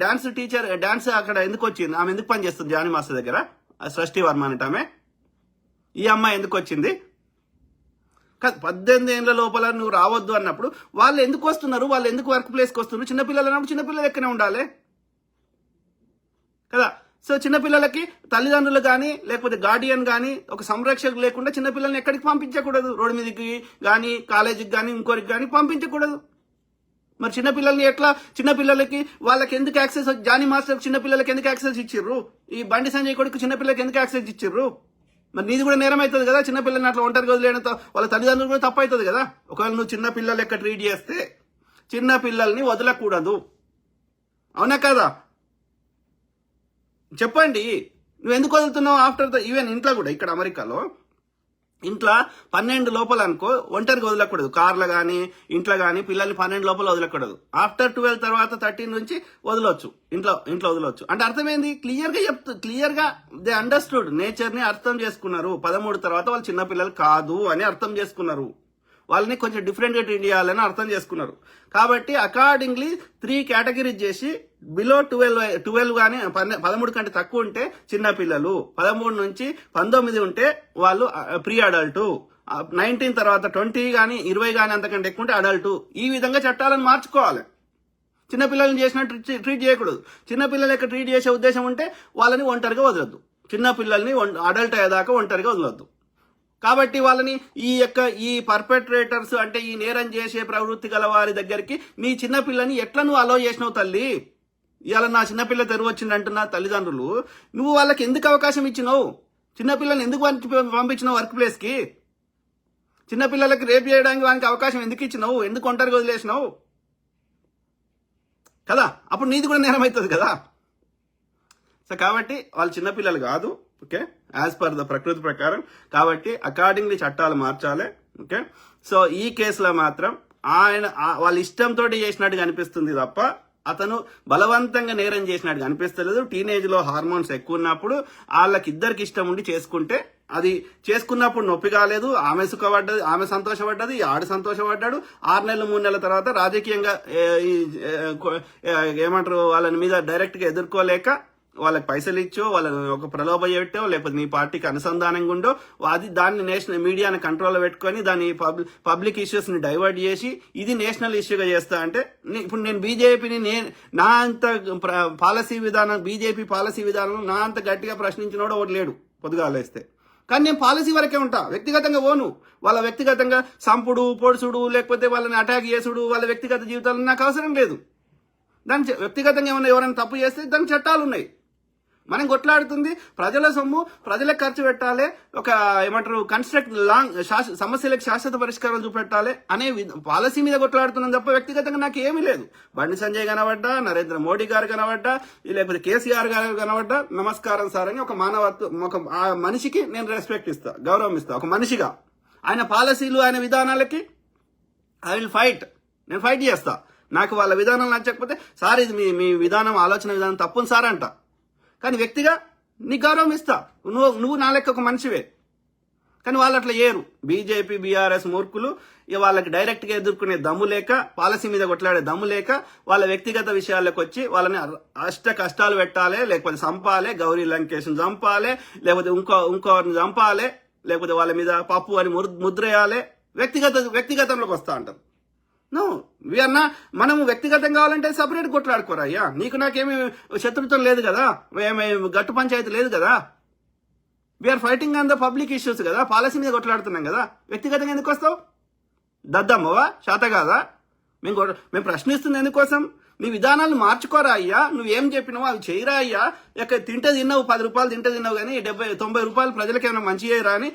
డాన్స్ టీచర్ డాన్స్ అక్కడ ఎందుకు వచ్చింది? ఆమె ఎందుకు పని చేస్తుంది జానీ మాస్టర్ దగ్గర? సృష్టి వర్మ అంటే ఆమె. ఈ అమ్మాయి ఎందుకు వచ్చింది? 18 ఏళ్ళ లోపల నువ్వు రావద్దు అన్నప్పుడు వాళ్ళు ఎందుకు వస్తున్నారు? వాళ్ళు ఎందుకు వర్క్ ప్లేస్కి వస్తున్నారు? చిన్నపిల్లలు అన్నప్పుడు చిన్నపిల్లలు ఎక్కనే ఉండాలి కదా. సో చిన్నపిల్లలకి తల్లిదండ్రులు కానీ లేకపోతే గార్డియన్ కానీ ఒక సంరక్షకులు లేకుండా చిన్నపిల్లల్ని ఎక్కడికి పంపించకూడదు. రోడ్డు మీదకి కానీ కాలేజీకి కానీ ఇంకోరికి కానీ పంపించకూడదు. మరి చిన్నపిల్లల్ని ఎట్లా, చిన్నపిల్లలకి వాళ్ళకి ఎందుకు యాక్సెస్, జానీ మాస్టర్ చిన్నపిల్లలకి ఎందుకు యాక్సెస్ ఇచ్చిర్రు? ఈ బండి సంజయ్ కొడుకు చిన్నపిల్లలకి ఎందుకు యాక్సెస్ ఇచ్చిర్రు? మరి నీది కూడా నేరం అవుతుంది కదా. చిన్నపిల్లల్ని అట్లా ఒంటరిగా వదిలేయడం వాళ్ళ తల్లిదండ్రులు కూడా తప్పు అవుతుంది కదా. ఒకవేళ నువ్వు చిన్నపిల్లలు లెక్క ట్రీట్ చేస్తే చిన్నపిల్లల్ని వదలకూడదు, అవునా కదా? చెప్పండి, నువ్వు ఎందుకు వదులుతున్నావు? ఆఫ్టర్ ఈవెన్ ఇంట్లో కూడా, ఇక్కడ అమెరికాలో ఇంట్లో 12 లోపల అనుకో ఒంటరికి వదలకూడదు. కార్లో కానీ ఇంట్లో కానీ పిల్లల్ని 12 లోపల వదలకూడదు. ఆఫ్టర్ 12 తర్వాత 13 నుంచి వదలొచ్చు, ఇంట్లో వదలొచ్చు. అంటే అర్థమైంది, క్లియర్గా దే అండర్స్టూడ్, నేచర్ని అర్థం చేసుకున్నారు. 13 తర్వాత వాళ్ళు చిన్నపిల్లలు కాదు అని అర్థం చేసుకున్నారు. వాళ్ళని కొంచెం డిఫరెంట్గా ట్రీట్ చేయాలని అర్థం చేసుకున్నారు. కాబట్టి అకార్డింగ్లీ 3 కేటగిరీస్ చేసి బిలో 12 కానీ 13 కంటే తక్కువ ఉంటే చిన్నపిల్లలు, 13 నుంచి 19 ఉంటే వాళ్ళు ప్రీ అడల్ట్, 19 తర్వాత 20 కానీ 20 కానీ అంతకంటే ఎక్కువ ఉంటే అడల్ట్. ఈ విధంగా చట్టాలను మార్చుకోవాలి. చిన్నపిల్లల్ని చేసినట్టు ట్రీట్ చేయకూడదు. చిన్నపిల్లలు యొక్క ట్రీట్ చేసే ఉద్దేశం ఉంటే వాళ్ళని ఒంటరిగా వదలొద్దు. చిన్నపిల్లల్ని అడల్ట్ అయ్యేదాకా ఒంటరిగా వదలొద్దు. కాబట్టి వాళ్ళని ఈ పర్పెట్రేటర్స్ అంటే ఈ నేరం చేసే ప్రవృత్తి గల వారి దగ్గరికి నీ చిన్నపిల్లని ఎట్లా నువ్వు అలో చేసినావు తల్లి? ఇవాళ నా చిన్నపిల్ల తెరువు వచ్చింది అంటున్నా తల్లిదండ్రులు, నువ్వు వాళ్ళకి ఎందుకు అవకాశం ఇచ్చినావు? చిన్నపిల్లల్ని ఎందుకు పంపించినావు వర్క్ ప్లేస్కి? చిన్నపిల్లలకి రేపు చేయడానికి వానికి అవకాశం ఎందుకు ఇచ్చినావు? ఎందుకు ఒంటరిగా వదిలేసినావు కదా? అప్పుడు నీది కూడా నేరం అవుతుంది కదా. సో కాబట్టి వాళ్ళు చిన్నపిల్లలు కాదు, ఓకే, యాజ్ పర్ ద ప్రకృతి ప్రకారం. కాబట్టి అకార్డింగ్లీ చట్టాలు మార్చాలి, ఓకే. సో ఈ కేసులో మాత్రం ఆయన వాళ్ళ ఇష్టంతో చేసినట్టుగా అనిపిస్తుంది తప్ప అతను బలవంతంగా నేరం చేసినట్టుగా అనిపిస్తలేదు. టీనేజ్ లో హార్మోన్స్ ఎక్కువ ఉన్నప్పుడు వాళ్ళకి ఇద్దరికి ఇష్టం ఉండి చేసుకుంటే అది చేసుకున్నప్పుడు నొప్పి కాలేదు, ఆమె సుఖపడ్డది, ఆమె సంతోషపడ్డది, ఆడు సంతోషపడ్డాడు. 6 నెలలు 3 నెలల తర్వాత రాజకీయంగా ఏమంటారు వాళ్ళని మీద డైరెక్ట్ గా ఎదుర్కోలేక వాళ్ళకి పైసలు ఇచ్చో, వాళ్ళని ఒక ప్రలోభ పెట్టో, లేకపోతే నీ పార్టీకి అనుసంధానంగా ఉండో, అది దాన్ని నేషనల్ మీడియాని కంట్రోల్లో పెట్టుకొని దాన్ని పబ్లిక్ ఇష్యూస్ ని డైవర్ట్ చేసి ఇది నేషనల్ ఇష్యూగా చేస్తా అంటే, ఇప్పుడు నేను బీజేపీని నా అంత పాలసీ విధానం, బీజేపీ పాలసీ విధానం నా అంత గట్టిగా ప్రశ్నించినోడు ఒకటి లేడు పొద్దుగాలేస్తే. కానీ నేను పాలసీ వరకే ఉంటా, వ్యక్తిగతంగా పోను. వాళ్ళ వ్యక్తిగతంగా సంపుడు పొడుసుడు లేకపోతే వాళ్ళని అటాక్ చేసుడు వాళ్ళ వ్యక్తిగత జీవితాలు నాకు అవసరం లేదు. దాని వ్యక్తిగతంగా ఏమైనా ఎవరైనా తప్పు చేస్తే దానికి చట్టాలు ఉన్నాయి. మనం కొట్లాడుతుంది ప్రజల సొమ్ము, ప్రజలకు ఖర్చు పెట్టాలి, ఒక ఏమంటారు కన్స్ట్రక్ట్ సమస్యలకు శాశ్వత పరిష్కారాలు చూపెట్టాలి అనే పాలసీ మీద కొట్లాడుతున్నాం తప్ప వ్యక్తిగతంగా నాకు ఏమీ లేదు. బండి సంజయ్ కనబడ్డా, నరేంద్ర మోడీ గారు కనబడ్డా, లేకపోతే కేసీఆర్ గారు కనబడ్డా నమస్కారం సార్ అని ఒక మానవత్వం, ఒక మనిషికి నేను రెస్పెక్ట్ ఇస్తా, గౌరవం ఇస్తా. ఒక మనిషిగా ఆయన పాలసీలు ఆయన విధానాలకి ఐ విల్ ఫైట్, నేను ఫైట్ చేస్తా. నాకు వాళ్ళ విధానం నచ్చకపోతే సార్ ఇది మీ విధానం, ఆలోచన విధానం తప్పుని సార్ అంట. కానీ వ్యక్తిగా నీకు గౌరవం ఇస్తా, నువ్వు నా లెక్క ఒక మనిషివే. కానీ వాళ్ళు అట్లా చేయరు. బీజేపీ బీఆర్ఎస్ మూర్ఖులు వాళ్ళకి డైరెక్ట్ గా ఎదుర్కొనే దమ్ము లేక, పాలసీ మీద కొట్లాడే దమ్ము లేక, వాళ్ళ వ్యక్తిగత విషయాలకు వచ్చి వాళ్ళని కష్టాలు పెట్టాలి, లేకపోతే చంపాలి, గౌరీ లంకేష్ని చంపాలి, లేకపోతే ఇంకోరిని చంపాలి, లేకపోతే వాళ్ళ మీద పప్పు అని ముద్రేయాలి, వ్యక్తిగతంలోకి వస్తా అంటారు. నో, వీఆర్నా మనము వ్యక్తిగతం కావాలంటే సపరేట్ కొట్లాడుకోరా అయ్యా. నీకు నాకేమి శత్రుత్వం లేదు కదా, ఏమి గట్టు పంచాయతీ లేదు కదా. We're fighting on the public issues కదా, పాలసీ మీద కొట్లాడుతున్నాం కదా. వ్యక్తిగతంగా ఎందుకు వస్తావు? దద్దమ్మవా? శాత కాదా? మేము ప్రశ్నిస్తుంది ఎందుకోసం? నీ విధానాలు మార్చుకోరా అయ్యా. నువ్వేం చెప్పినావో అవి చేయరా అయ్యా. తింటే తిన్నావు, 10 రూపాయలు తింటే తిన్నావు కానీ 70-90 రూపాయలు ప్రజలకు ఏమైనా మంచి చేయరా అని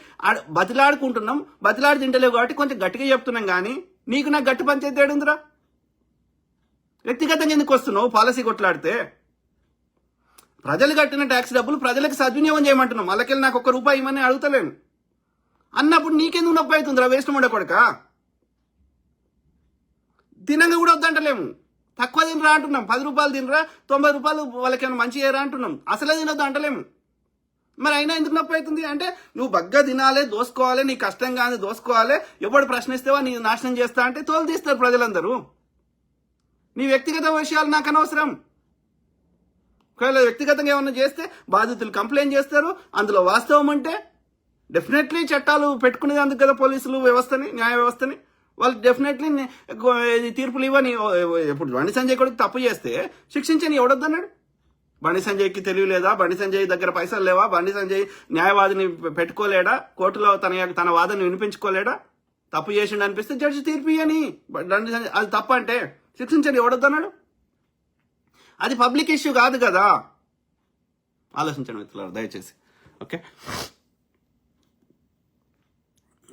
బతిలాడుకుంటున్నాం. బతిలాడి తింటలేవు కాబట్టి కొంచెం గట్టిగా చెప్తున్నాం కానీ నీకు నాకు గట్టి పంచాయతీ ఏడుందిరా? వ్యక్తిగతంగా ఎందుకు వస్తున్నావు పాలసీ కొట్లాడితే? ప్రజలు కట్టిన ట్యాక్స్ డబ్బులు ప్రజలకు సద్వినియోగం చేయమంటున్నాం. వాళ్ళకెళ్ళి నాకు 1 రూపాయి ఇవ్వని అడుగుతలేను అన్నప్పుడు నీకెందుకు నొప్పి అవుతుందిరా? వేస్ట్ ఉండే కొడక. తినంగా కూడా వద్దంటలేము, తక్కువ తినరా అంటున్నాం. 10 రూపాయలు తినరా, 90 రూపాయలు వాళ్ళకేమైనా మంచి చేయరా అంటున్నాం. అసలే తినొద్దు అంటలేము. మరి అయినా ఎందుకు నొప్పి అవుతుంది అంటే నువ్వు బగ్గా తినాలి, దోసుకోవాలి, నీ కష్టం కానీ దోసుకోవాలి. ఎవడు ప్రశ్నిస్తేవా నీ నాశనం చేస్తా అంటే తోలు తీస్తారు ప్రజలందరూ. నీ వ్యక్తిగత విషయాలు నాకు అనవసరం. ఒకవేళ వ్యక్తిగతంగా ఏమన్నా చేస్తే బాధితులు కంప్లైంట్ చేస్తారు. అందులో వాస్తవం అంటే డెఫినెట్లీ చట్టాలు పెట్టుకునేందుకు కదా పోలీసులు వ్యవస్థని, న్యాయ వ్యవస్థని. వాళ్ళు డెఫినెట్లీ తీర్పులు ఇవ్వని. ఇప్పుడు బండి సంజయ్ కొడుకు తప్పు చేస్తే శిక్షించని ఎవడొద్దన్నాడు? బండి సంజయ్కి తెలియలేదా? బండి సంజయ్ దగ్గర పైసలు లేవా? బండి సంజయ్ న్యాయవాదిని పెట్టుకోలేడా? కోర్టులో తన వాదన వినిపించుకోలేడా? తప్పు చేసిండు అనిపిస్తే జడ్జి తీర్పు ఇయ్యని. బండి సంజయ్ అది తప్పు అంటే శిక్షించండి ఎవడొద్దన్నాడు? అది పబ్లిక్ ఇష్యూ కాదు కదా. ఆలోచించండి మిత్రులారా దయచేసి. ఓకే,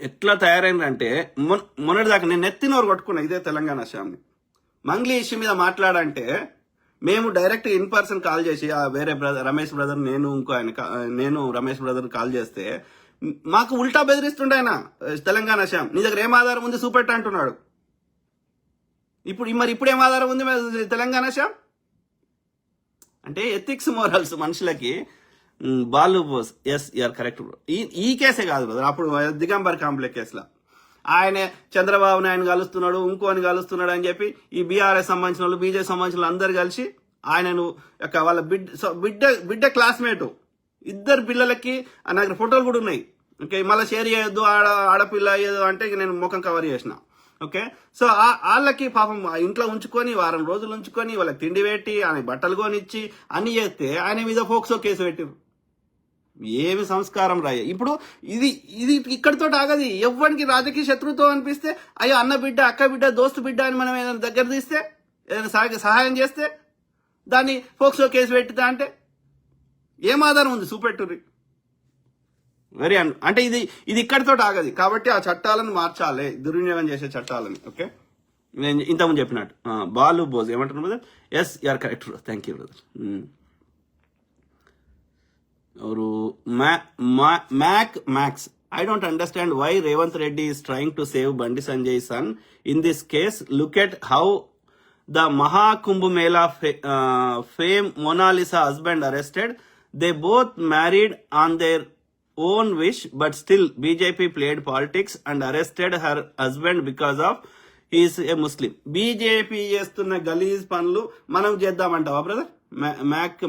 ఎట్లా తయారైందంటే మొన్నటిదాకా నేను నెత్తినోరు కొట్టుకున్నా ఇదే తెలంగాణ శ్యామ్ని. మంగ్లీ ఇష్యూ మీద మాట్లాడంటే మేము డైరెక్ట్ ఇన్ పర్సన్ కాల్ చేసి వేరే బ్రదర్ రమేష్ బ్రదర్ నేను రమేష్ బ్రదర్ కాల్ చేస్తే మాకు ఉల్టా బెదిరిస్తుండే ఆయన. తెలంగాణ శ్యామ్ నీ దగ్గర ఏం ఆధారం ఉంది చూపెట్ట అంటున్నాడు. ఇప్పుడు ఏం ఆధారం ఉంది తెలంగాణ శ్యామ్ అంటే? ఎథిక్స్ మోరల్స్ మనుషులకి బాలు బోస్. Yes you're correct. ఈ కేసే కాదు బ్రదర్, అప్పుడు దిగంబర్ కాంప్లెక్స్ కేసులో ఆయన చంద్రబాబు నాయుడు కలుస్తున్నాడు, ఇంకోని కలుస్తున్నాడు అని చెప్పి ఈ బీఆర్ఎస్ సంబంధించిన వాళ్ళు, బీజేపీ సంబంధించిన అందరు కలిసి ఆయనను వాళ్ళ బిడ్డ క్లాస్మేట్ 2 పిల్లలకి నా దగ్గర ఫోటోలు కూడా ఉన్నాయి. ఓకే, మళ్ళీ షేర్ చేయొద్దు ఆడపిల్ల అయ్యేది అంటే నేను ముఖం కవర్ చేసిన. ఓకే, సో వాళ్ళకి పాపం ఇంట్లో ఉంచుకొని వారం రోజులు ఉంచుకొని వాళ్ళకి తిండి పెట్టి ఆయన బట్టలు కొనిచ్చి అన్ని చేస్తే ఆయన మీద ఫోక్సో కేసు పెట్టిరు. ఏమి సంస్కారం రాయ. ఇప్పుడు ఇది ఇక్కడితో ఆగది. ఎవరికి రాజకీయ శత్రుత్వం అనిపిస్తే అయ్యో అన్న బిడ్డ, అక్క బిడ్డ, దోస్తు బిడ్డ అని మనం ఏదైనా దగ్గర తీస్తే, ఏదైనా సహాయం చేస్తే దాన్ని పోక్సో కేసు పెట్టిదా అంటే ఏం ఆధారం ఉంది చూపెట్టుర్రి. వెరీ అంటే ఇది ఇక్కడితో ఆగది. కాబట్టి ఆ చట్టాలను మార్చాలి, దుర్వినియోగం చేసే చట్టాలని. ఓకే, నేను ఇంతకుముందు చెప్పినట్టు బాలు బోజ్ ఏమంటున్నారు brother? Yes you're correct, thank you brother. ఎవరు? Max I don't understand why Revanth Reddy is trying to save Bandi Sanjay's son in this case. Look at how the Maha Kumbh Mela fame Mona Lisa husband arrested. They both married on their own wish, but still BJP played politics and arrested her husband because of he is a Muslim. BJP చేస్తున్న గలీజ్ పనులు మనం చేద్దామంటావా brother?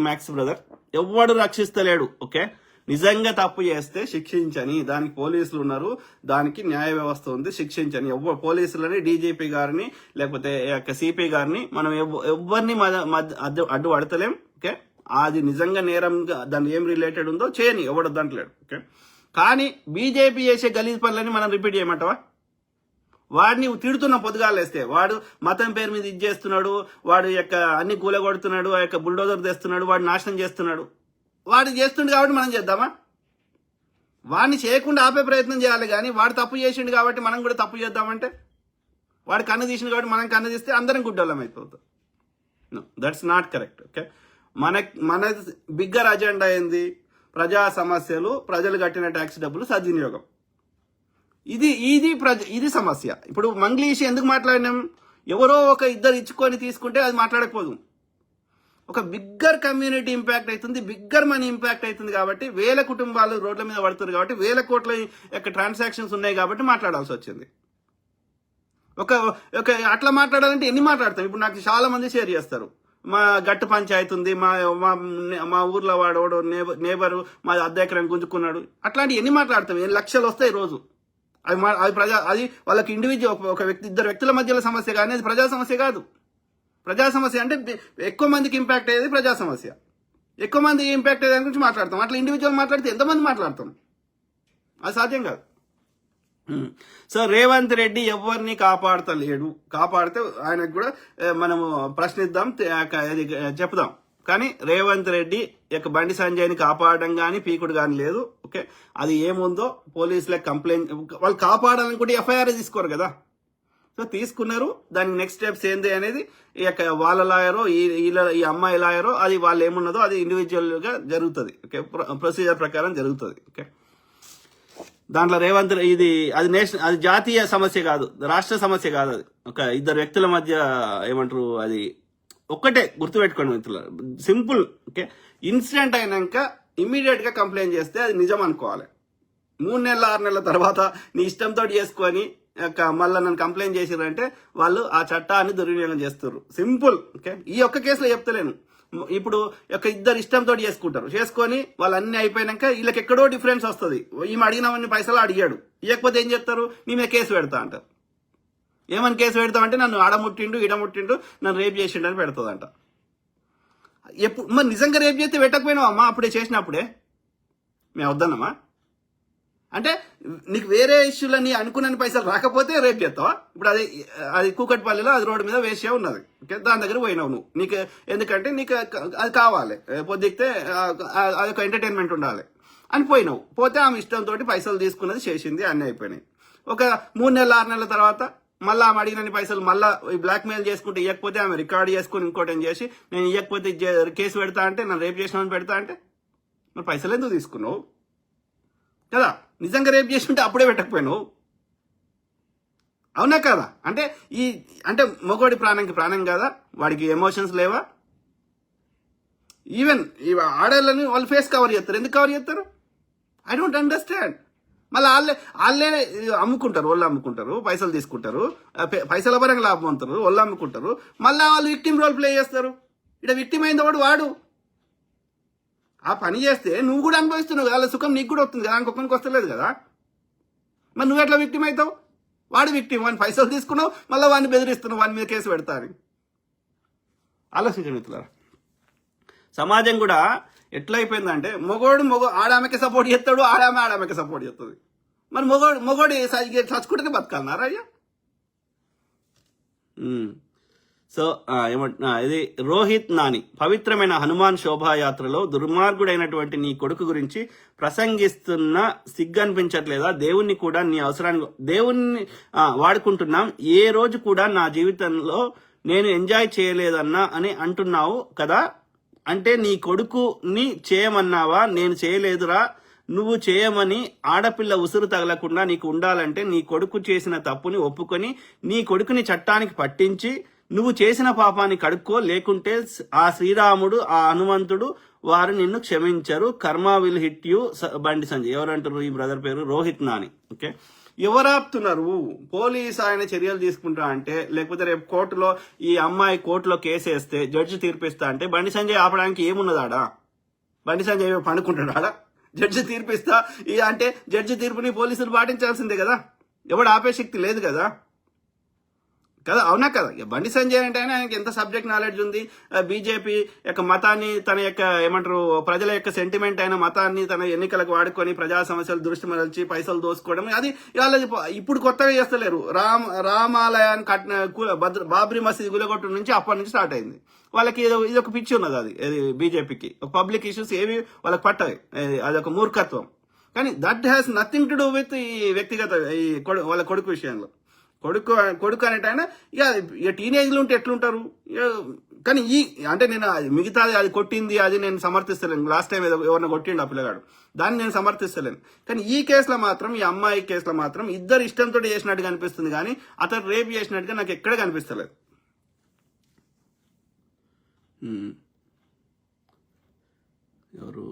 Max brother, ఎవడు రక్షిస్తలేడు. Okay, నిజంగా తప్పు చేస్తే శిక్షించని, దానికి పోలీసులు ఉన్నారు, దానికి న్యాయ వ్యవస్థ ఉంది, శిక్షించని. పోలీసులని, డీజీపీ గారిని లేకపోతే సిపి గారిని మనం ఎవరిని అడ్డు పడతలేం. ఓకే, అది నిజంగా నేరంగా దాన్ని ఏం రిలేటెడ్ ఉందో చేయని, ఎవడొద్దంటలేడు. ఓకే, కానీ బీజేపీ చేసే గలీజ్ పనులని మనం రిపీట్ చేయమంటావా? వాడిని తిడుతున్న పొద్దుగాలేస్తే వాడు మతం పేరు మీద ఇది చేస్తున్నాడు, వాడు యొక్క అన్ని కూలగొడుతున్నాడు, ఆ యొక్క బుల్డోజర్ తెస్తున్నాడు, వాడు నాశనం చేస్తున్నాడు. వాడు చేస్తుండు కాబట్టి మనం చేద్దామా? వాడిని చేయకుండా ఆపే ప్రయత్నం చేయాలి. కానీ వాడు తప్పు చేసిండు కాబట్టి మనం కూడా తప్పు చేద్దామంటే, వాడు కన్ను తీసిండు కాబట్టి మనం కన్ను తీస్తే అందరం గుడ్డోళ్ళం అయిపోతాం. No, that's not correct. Okay, మన బిగ్గర్ అజెండా ఏంది? ప్రజా సమస్యలు, ప్రజలు కట్టిన ట్యాక్స్ డబ్బులు సద్వినియోగం. ఇది సమస్య. ఇప్పుడు మంగ్లీష్ ఎందుకు మాట్లాడినాం? ఎవరో ఒక ఇద్దరు ఇచ్చుకొని తీసుకుంటే అది మాట్లాడకపోదు. ఒక బిగ్గర్ కమ్యూనిటీ ఇంపాక్ట్ అవుతుంది, బిగ్గర్ మనీ ఇంపాక్ట్ అవుతుంది. కాబట్టి వేల కుటుంబాలు రోడ్ల మీద పడుతుంది, కాబట్టి వేల కోట్ల యొక్క ట్రాన్సాక్షన్స్ ఉన్నాయి కాబట్టి మాట్లాడాల్సి వచ్చింది. ఒక అట్లా మాట్లాడాలంటే ఎన్ని మాట్లాడతాం? ఇప్పుడు నాకు చాలా మంది షేర్ చేస్తారు, మా గట్టు పంచాయతీ ఉంది, మా ఊర్లో వాడు నేబరు మా అద్దె ఎకరం గుంజుకున్నాడు. అట్లాంటి ఎన్ని మాట్లాడతాం? ఎన్ని లక్షలు వస్తాయి రోజు. అది వాళ్ళకి ఇండివిజువల్ ఒక వ్యక్తి, ఇద్దరు వ్యక్తుల మధ్యలో సమస్య కానీ అది ప్రజా సమస్య కాదు. ప్రజా సమస్య అంటే ఎక్కువ మందికి ఇంపాక్ట్ అయ్యేది ప్రజా సమస్య. ఎక్కువ మంది ఇంపాక్ట్ అయ్యే దాని గురించి మాట్లాడతాం. అట్లా ఇండివిజువల్ మాట్లాడితే ఎంతమంది మాట్లాడతాం? అది సాధ్యం కాదు. సో రేవంత్ రెడ్డి ఎవరిని కాపాడతలేడు. కాపాడితే ఆయనకు కూడా మనము ప్రశ్నిద్దాం, చెప్దాం. కానీ రేవంత్ రెడ్డి యొక్క బండి సంజయ్ని కాపాడడం కానీ పీకుడు కానీ లేదు. ఓకే, అది ఏముందో పోలీసులకు కంప్లైంట్, వాళ్ళు కాపాడాలనుకుంటే ఎఫ్ఐఆర్ తీసుకోరు కదా. సో తీసుకున్నారు, దానికి నెక్స్ట్ స్టెప్స్ ఏంది అనేది వాళ్ళ లాయరో ఈ అమ్మాయి లాయరో, అది వాళ్ళు ఏమున్నదో అది ఇండివిజువల్ గా జరుగుతుంది. ఓకే, ప్రొసీజర్ ప్రకారం జరుగుతుంది. ఓకే, దాంట్లో రేవంత్ అది జాతీయ సమస్య కాదు, రాష్ట్ర సమస్య కాదు. అది ఒక ఇద్దరు వ్యక్తుల మధ్య ఏమంటారు, అది ఒక్కటే గుర్తుపెట్టుకోండి మిత్రులు, సింపుల్. ఓకే, ఇన్సిడెంట్ అయినాక ఇమ్మీడియట్ గా కంప్లైంట్ చేస్తే అది నిజం అనుకోవాలి. 3 నెలల 6 నెలల తర్వాత నీ ఇష్టంతో చేసుకొని మళ్ళీ నన్ను కంప్లైంట్ చేసిరంటే వాళ్ళు ఆ చట్టాన్ని దుర్వినియోగం చేస్తారు. సింపుల్. ఓకే, ఈ ఒక్క కేసులో చెప్తలేను. ఇప్పుడు ఇద్దరు ఇష్టంతో చేసుకొని వాళ్ళు అన్ని అయిపోయినాక వీళ్ళకి ఎక్కడో డిఫరెన్స్ వస్తుంది. ఈమె అడిగినవన్నీ పైసలు అడిగాడు, ఇవ్వకపోతే ఏం చేస్తారు? మేమే కేసు పెడతా అంటారు. ఏమని కేసు పెడతామంటే నన్ను ఆడముట్టిండు, ఈడముట్టిండు, నన్ను రేప్ చేసిండు అని పెడుతుందంట. మరి నిజంగా రేప్ చేస్తే పెట్టకపోయినావా అమ్మా? అప్పుడే చేసినప్పుడే మేము వద్దన్నమా? అంటే నీకు వేరే ఇష్యూలని అనుకున్న పైసలు రాకపోతే రేపు చేస్తావా? ఇప్పుడు అది కూకట్పల్లిలో అది రోడ్డు మీద వేసే ఉన్నది. ఓకే, దాని దగ్గర పోయినావు నువ్వు. నీకు ఎందుకంటే నీకు అది కావాలి, పొద్దుకితే అదొక ఎంటర్టైన్మెంట్ ఉండాలి అని పోయినావు. పోతే ఆమె ఇష్టంతో పైసలు తీసుకున్నది, చేసింది, అన్నీ అయిపోయినాయి. ఒక 3 నెలల 6 నెలల తర్వాత మళ్ళీ ఆమె అడిగిన పైసలు మళ్ళీ బ్లాక్ మెయిల్ చేసుకుంటే ఇవ్వకపోతే ఆమె రికార్డ్ చేసుకుని ఇంకోటి ఏం చేసి నేను ఇవ్వకపోతే కేసు పెడతా అంటే, నన్ను రేపు చేసినామని పెడతా అంటే, మరి పైసలు ఎందుకు తీసుకున్నావు కదా? నిజంగా రేపు చేసి ఉంటే అప్పుడే పెట్టకపోయాను, అవునా కదా? అంటే మగవాడి ప్రాణానికి ప్రాణం కదా, వాడికి ఎమోషన్స్ లేవా? ఈవెన్ ఆడవాళ్ళని వాళ్ళు ఫేస్ కవర్ చేస్తారు. ఎందుకు కవర్ చేస్తారు? I don't understand. మళ్ళీ వాళ్ళే అమ్ముకుంటారు, వాళ్ళు అమ్ముకుంటారు, పైసలు తీసుకుంటారు, పైసల పరంగా లాభం అంటారు, వాళ్ళు అమ్ముకుంటారు. మళ్ళీ వాళ్ళు విక్టిమ్ రోల్ ప్లే చేస్తారు. ఇక్కడ విక్టిమ్ అయిన వాడు ఆ పని చేస్తే నువ్వు కూడా అనుభవిస్తున్నావు, వాళ్ళ సుఖం నీకు కూడా వస్తుంది కదా, ఇంకొకరికి వస్తలేదు కదా. మరి నువ్వు ఎట్లా విక్టిమ్ అవుతావు? వాడు విక్టిమ్, వాడిని పైసలు తీసుకున్నావు, మళ్ళీ వాడిని బెదిరిస్తున్నావు, వాడి మీద కేసు పెడతారు. ఆలోచించండి మిత్రులారా. సమాజం కూడా ఎట్లా అయిపోయిందంటే ఆడామెకి సపోర్ట్ చేస్తాడు, ఆడామెకి సపోర్ట్ చేస్తుంది. మరి మొగోడు చచ్చుకుంటేనే బతకాలన్నారా అయ్యా? సో ఇది రోహిత్ నాని, పవిత్రమైన హనుమాన్ శోభాయాత్రలో దుర్మార్గుడైనటువంటి నీ కొడుకు గురించి ప్రసంగిస్తున్న సిగ్గు అనిపించట్లేదా? దేవుణ్ణి కూడా నీ అవసరానికి దేవుణ్ణి వాడుకుంటున్నాం, ఏ రోజు కూడా నా జీవితంలో నేను ఎంజాయ్ చేయలేదన్నా అని అంటున్నావు కదా, అంటే నీ కొడుకుని చేయమన్నావా? నేను చేయలేదురా, నువ్వు చేయమని. ఆడపిల్ల ఉసురు తగలకుండా నీకు ఉండాలంటే నీ కొడుకు చేసిన తప్పుని ఒప్పుకొని నీ కొడుకుని చట్టానికి పట్టించి నువ్వు చేసిన పాపాన్ని కడుక్కో, లేకుంటే ఆ శ్రీరాముడు ఆ హనుమంతుడు వారు నిన్ను క్షమించరు. కర్మ will hit you. Bandi Sanjay. ఎవరంటారు? ఈ బ్రదర్ పేరు రోహిత్ నాని. ఓకే, ఎవరాపుతున్నారు? పోలీసు ఆయన చర్యలు తీసుకుంటా అంటే, లేకపోతే రేపు కోర్టులో ఈ అమ్మాయి కోర్టులో కేసు వేస్తే జడ్జి తీర్పిస్తా అంటే బండి సంజయ్ ఆపడానికి ఏమున్నదాడా? బండి సంజయ్ పండుకుంటాడా? జడ్జి తీర్పిస్తా అంటే జడ్జి తీర్పుని పోలీసులు పాటించాల్సిందే కదా, ఎవడు ఆపే శక్తి లేదు కదా. అవునా కదా? బండి సంజయ్ అంటే ఆయనకి ఎంత సబ్జెక్ట్ నాలెడ్జ్ ఉంది. బీజేపీ యొక్క మతాన్ని తన యొక్క ఏమంటారు ప్రజల యొక్క సెంటిమెంట్ అయిన మతాన్ని తన ఎన్నికలకు వాడుకొని ప్రజా సమస్యలు దృష్టి మరల్చి పైసలు దోసుకోవడం, అది వాళ్ళది ఇప్పుడు కొత్తగా చేస్తలేరు. రామాలయాన్ని కట్టిన బాబ్రీ మసీద్ గులగొట్టు నుంచి అప్పటి నుంచి స్టార్ట్ అయింది వాళ్ళకి. ఇది ఒక పిచ్చి ఉన్నది, అది బీజేపీకి. ఒక పబ్లిక్ ఇష్యూస్ ఏవి వాళ్ళకి పట్టవి, అదొక మూర్ఖత్వం. కానీ that has nothing to do with ఈ వ్యక్తిగత వాళ్ళ కొడుకు విషయంలో. కొడుకు అనేటైనా ఇక టీనేజ్లో ఉంటే ఎట్లుంటారు. కానీ అంటే నేను మిగతాది అది కొట్టింది అది నేను సమర్థిస్తలేను. లాస్ట్ టైం ఎవరిని కొట్టిండు ఆ పిల్లగాడు, దాన్ని నేను సమర్థిస్తలేను. కానీ ఈ కేసులో మాత్రం, ఈ అమ్మాయి కేసులో మాత్రం ఇద్దరు ఇష్టంతో చేసినట్టుగా అనిపిస్తుంది, కానీ అతను రేపు చేసినట్టుగా నాకు ఎక్కడ కనిపిస్తలేదు. ఎవరు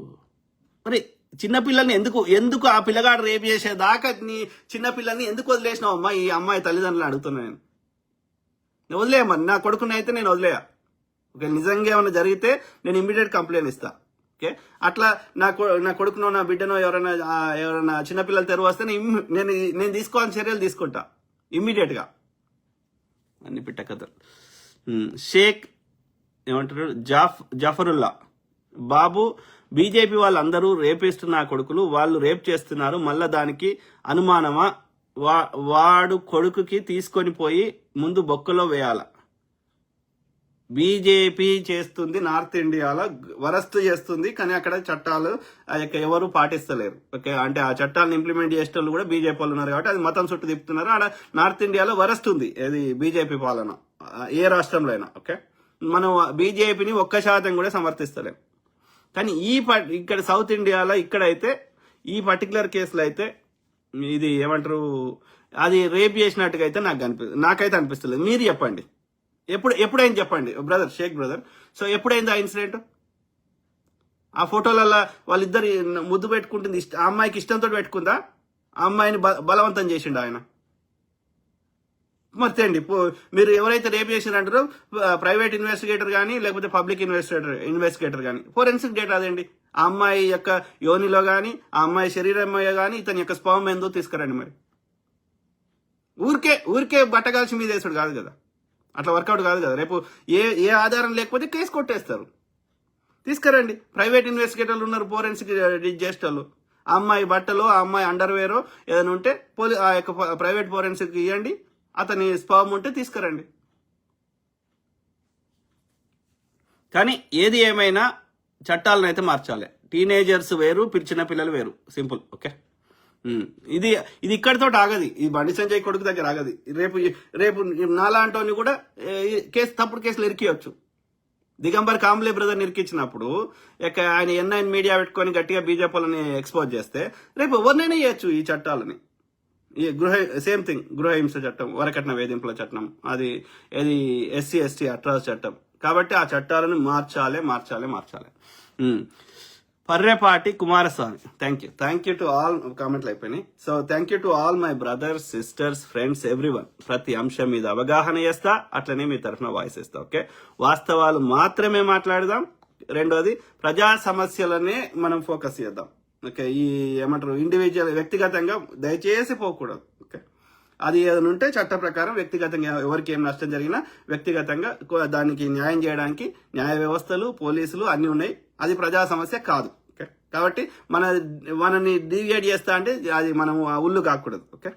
మరి చిన్నపిల్లల్ని ఎందుకు ఆ పిల్లగాడు రేపు చేసేదాకా నీ చిన్నపిల్లల్ని ఎందుకు వదిలేసినావు అమ్మా? ఈ అమ్మాయి తల్లిదండ్రులు అడుగుతున్నా నేను. వదిలేయమ్మా, నా కొడుకుని అయితే నేను వదిలేయా. ఓకే, నిజంగా ఏమైనా జరిగితే నేను ఇమ్మీడియట్ కంప్లైంట్ ఇస్తా. ఓకే, అట్లా నా కొడుకునో నా బిడ్డనో ఎవరైనా చిన్నపిల్లలు తెరువు వస్తే నేను తీసుకోవాలని చర్యలు తీసుకుంటా ఇమ్మీడియట్ గా. అన్ని పిట్ట కథలు. షేక్ ఏమంటారు జఫరుల్లా, బాబు బీజేపీ వాళ్ళందరూ రేపిస్తున్న కొడుకులు, వాళ్ళు రేప్ చేస్తున్నారు, మళ్ళా దానికి అనుమానమా? వాడు కొడుకుకి తీసుకొని పోయి ముందు బొక్కలో వేయాల. బీజేపీ చేస్తుంది నార్త్ ఇండియాలో, వరస్ట్ చేస్తుంది, కానీ అక్కడ చట్టాలు ఎవరు పాటిస్తలేరు. ఓకే, అంటే ఆ చట్టాలను ఇంప్లిమెంట్ చేసేటోళ్ళు కూడా బీజేపీ వాళ్ళు ఉన్నారు కాబట్టి అది మతం చుట్టూ తిప్పుతున్నారు. ఆడ నార్త్ ఇండియాలో వరస్ట్ ఉంది అది బీజేపీ పాలన, ఏ రాష్ట్రంలో అయినా. ఓకే, మనం బీజేపీని 1% కూడా సమర్థిస్తలేం. కానీ ఇక్కడ సౌత్ ఇండియాలో ఇక్కడైతే ఈ పర్టికులర్ కేసులో అయితే ఇది ఏమంటారు, అది రేప్ చేసినట్టుగా అయితే నాకైతే అనిపిస్తలేదు. మీరు చెప్పండి, ఎప్పుడైంది చెప్పండి బ్రదర్, షేక్ బ్రదర్. సో ఎప్పుడైంది ఆ ఇన్సిడెంట్? ఆ ఫోటోలలో వాళ్ళిద్దరు ముద్దు పెట్టుకుంటుంది, ఆ అమ్మాయికి ఇష్టంతో పెట్టుకుందా? ఆ అమ్మాయిని బలవంతం చేసిండు ఆయన. మర్తండి, మీరు ఎవరైతే రేప్ చేసినారంటారో ప్రైవేట్ ఇన్వెస్టిగేటర్ కానీ లేకపోతే పబ్లిక్ ఇన్వెస్టిగేటర్ కానీ ఫోరెన్సిక్ డేటా అదేండి. ఆ అమ్మాయి యొక్క యోనిలో కానీ ఆ అమ్మాయి శరీరం కానీ ఇతని యొక్క స్పర్మ్ ఏందో తీసుకురండి. మరి ఊరికే బట్టగాల్సి మీద వేసాడు కాదు కదా, అట్లా వర్కౌట్ కాదు కదా. రేపు ఏ ఆధారం లేకపోతే కేసు కొట్టేస్తారు. తీసుకురండి, ప్రైవేట్ ఇన్వెస్టిగేటర్లు ఉన్నారు, ఫోరెన్సిక్ చేసేటోళ్ళు. ఆ అమ్మాయి బట్టలో ఆ అమ్మాయి అండర్వేరో ఏదైనా ఉంటే ఆ యొక్క ప్రైవేట్ ఫోరెన్సిక్ ఇవ్వండి, అతని స్పర్మ్ ఉంటే తీసుకురండి. కానీ ఏది ఏమైనా చట్టాలను అయితే మార్చాలి. టీనేజర్స్ వేరు, చిన్న పిల్లలు వేరు, సింపుల్. ఓకే, ఇది ఇక్కడితో ఆగది. ఈ బండి సంజయ్ కొడుకు దగ్గర ఆగది. రేపు నాలాంటోని కూడా తప్పుడు కేసులు ఇరికియొచ్చు. దిగంబర్ కాంబ్లే బ్రదర్ ఇరికించినప్పుడు ఆయన N9 మీడియా పెట్టుకొని గట్టిగా బీజేపీలని ఎక్స్పోజ్ చేస్తే రేపు ఎవరినైనా చేయొచ్చు ఈ చట్టాలని. ఈ సేమ్ థింగ్, గృహహింస చట్టం, వరకట్న వేధింపుల చట్టం, అది SC ST అట్రాస్ చట్టం. కాబట్టి ఆ చట్టాలను మార్చాలి. Parrepati Kumaraswamy, thank you to all. కామెంట్లు అయిపోయినాయి. So thank you to all my brothers, sisters, friends, everyone. ప్రతి అంశం మీద అవగాహన చేస్తా, అట్లనే మీ తరఫున వాయిస్ ఇస్తా. ఓకే, వాస్తవాలు మాత్రమే మాట్లాడదాం. రెండోది, ప్రజా సమస్యలనే మనం ఫోకస్ చేద్దాం. ఓకే, ఈ ఏమంటారు ఇండివిజువల్ వ్యక్తిగతంగా దయచేసి పోకూడదు. ఓకే, అది ఏదైనా ఉంటే చట్ట ప్రకారం వ్యక్తిగతంగా ఎవరికి ఏం నష్టం జరిగినా వ్యక్తిగతంగా దానికి న్యాయం చేయడానికి న్యాయ వ్యవస్థలు, పోలీసులు అన్ని ఉన్నాయి. అది ప్రజా సమస్య కాదు. ఓకే, కాబట్టి మనని డీవియేట్ చేస్తా అంటే అది మనం ఉల్లు కాకూడదు. ఓకే.